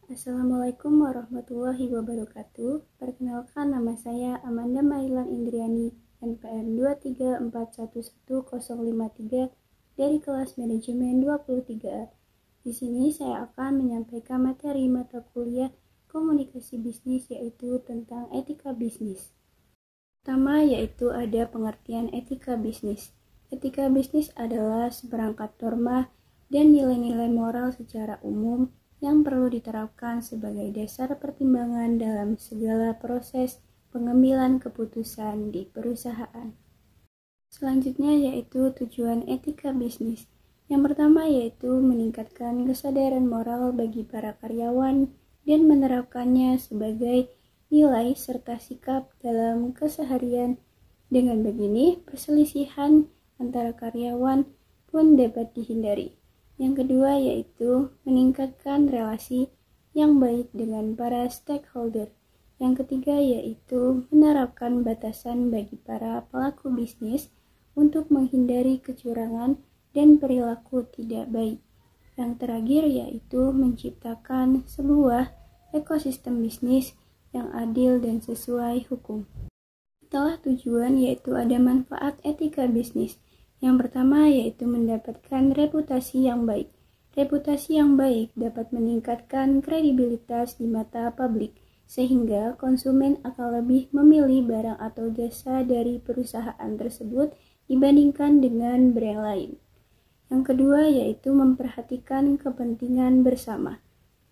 Assalamualaikum warahmatullahi wabarakatuh. Perkenalkan, nama saya Amanda Mailan Indriani, NPM 234111053 dari kelas manajemen 23A. Di sini saya akan menyampaikan materi mata kuliah komunikasi bisnis, yaitu tentang etika bisnis. Pertama yaitu ada pengertian etika bisnis. Etika bisnis adalah seperangkat norma dan nilai-nilai moral secara umum yang perlu diterapkan sebagai dasar pertimbangan dalam segala proses pengambilan keputusan di perusahaan. Selanjutnya yaitu tujuan etika bisnis. Yang pertama yaitu meningkatkan kesadaran moral bagi para karyawan dan menerapkannya sebagai nilai serta sikap dalam keseharian. Dengan begini, perselisihan antara karyawan pun dapat dihindari. Yang kedua yaitu meningkatkan relasi yang baik dengan para stakeholder. Yang ketiga yaitu menerapkan batasan bagi para pelaku bisnis untuk menghindari kecurangan dan perilaku tidak baik. Yang terakhir yaitu menciptakan sebuah ekosistem bisnis yang adil dan sesuai hukum. Setelah tujuan yaitu ada manfaat etika bisnis. Yang pertama yaitu mendapatkan reputasi yang baik. Reputasi yang baik dapat meningkatkan kredibilitas di mata publik, sehingga konsumen akan lebih memilih barang atau jasa dari perusahaan tersebut dibandingkan dengan brand lain. Yang kedua yaitu memperhatikan kepentingan bersama.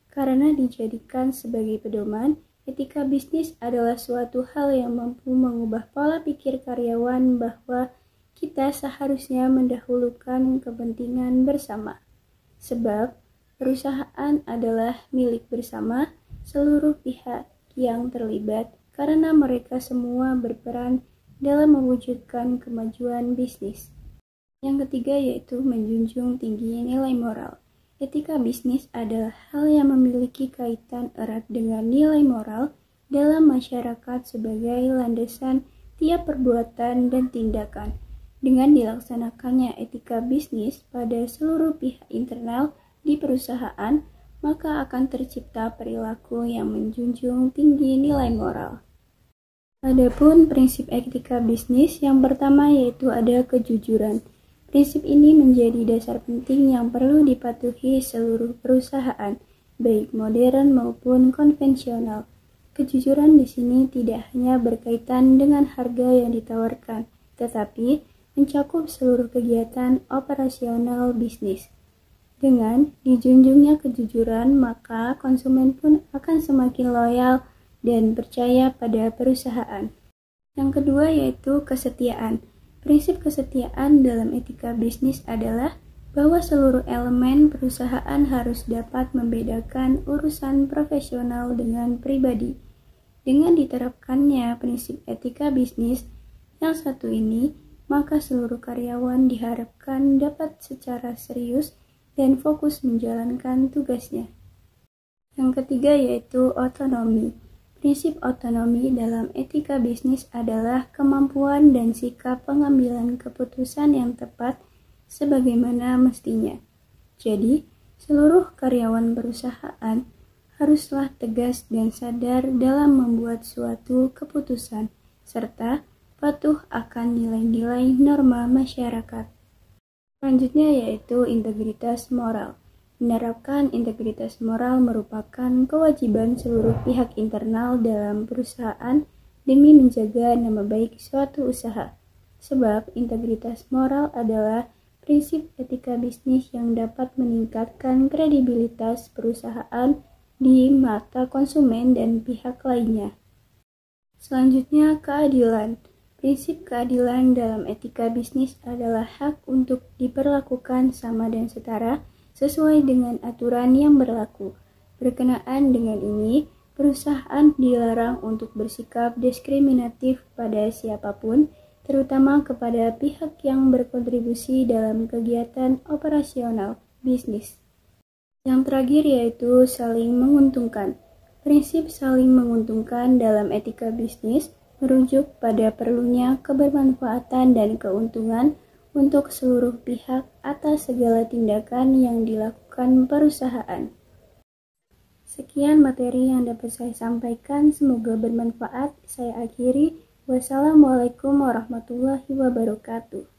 Karena dijadikan sebagai pedoman, etika bisnis adalah suatu hal yang mampu mengubah pola pikir karyawan bahwa kita seharusnya mendahulukan kepentingan bersama. Sebab perusahaan adalah milik bersama seluruh pihak yang terlibat karena mereka semua berperan dalam mewujudkan kemajuan bisnis. Yang ketiga yaitu menjunjung tinggi nilai moral. Etika bisnis adalah hal yang memiliki kaitan erat dengan nilai moral dalam masyarakat sebagai landasan tiap perbuatan dan tindakan. Dengan dilaksanakannya etika bisnis pada seluruh pihak internal di perusahaan, maka akan tercipta perilaku yang menjunjung tinggi nilai moral. Adapun prinsip etika bisnis yang pertama yaitu ada kejujuran. Prinsip ini menjadi dasar penting yang perlu dipatuhi seluruh perusahaan, baik modern maupun konvensional. Kejujuran di sini tidak hanya berkaitan dengan harga yang ditawarkan, tetapi mencakup seluruh kegiatan operasional bisnis. Dengan dijunjungnya kejujuran, maka konsumen pun akan semakin loyal dan percaya pada perusahaan. Yang kedua yaitu kesetiaan. Prinsip kesetiaan dalam etika bisnis adalah bahwa seluruh elemen perusahaan harus dapat membedakan urusan profesional dengan pribadi. Dengan diterapkannya prinsip etika bisnis yang satu ini, maka seluruh karyawan diharapkan dapat secara serius dan fokus menjalankan tugasnya. Yang ketiga yaitu otonomi. Prinsip otonomi dalam etika bisnis adalah kemampuan dan sikap pengambilan keputusan yang tepat sebagaimana mestinya. Jadi, seluruh karyawan perusahaan haruslah tegas dan sadar dalam membuat suatu keputusan, serta patuh akan nilai-nilai norma masyarakat. Selanjutnya yaitu integritas moral. Menerapkan integritas moral merupakan kewajiban seluruh pihak internal dalam perusahaan demi menjaga nama baik suatu usaha. Sebab integritas moral adalah prinsip etika bisnis yang dapat meningkatkan kredibilitas perusahaan di mata konsumen dan pihak lainnya. Selanjutnya keadilan. Prinsip keadilan dalam etika bisnis adalah hak untuk diperlakukan sama dan setara sesuai dengan aturan yang berlaku. Berkenaan dengan ini, perusahaan dilarang untuk bersikap diskriminatif pada siapapun, terutama kepada pihak yang berkontribusi dalam kegiatan operasional bisnis. Yang terakhir yaitu saling menguntungkan. Prinsip saling menguntungkan dalam etika bisnis merujuk pada perlunya kebermanfaatan dan keuntungan untuk seluruh pihak atas segala tindakan yang dilakukan perusahaan. Sekian materi yang dapat saya sampaikan, semoga bermanfaat. Saya akhiri. Wassalamualaikum warahmatullahi wabarakatuh.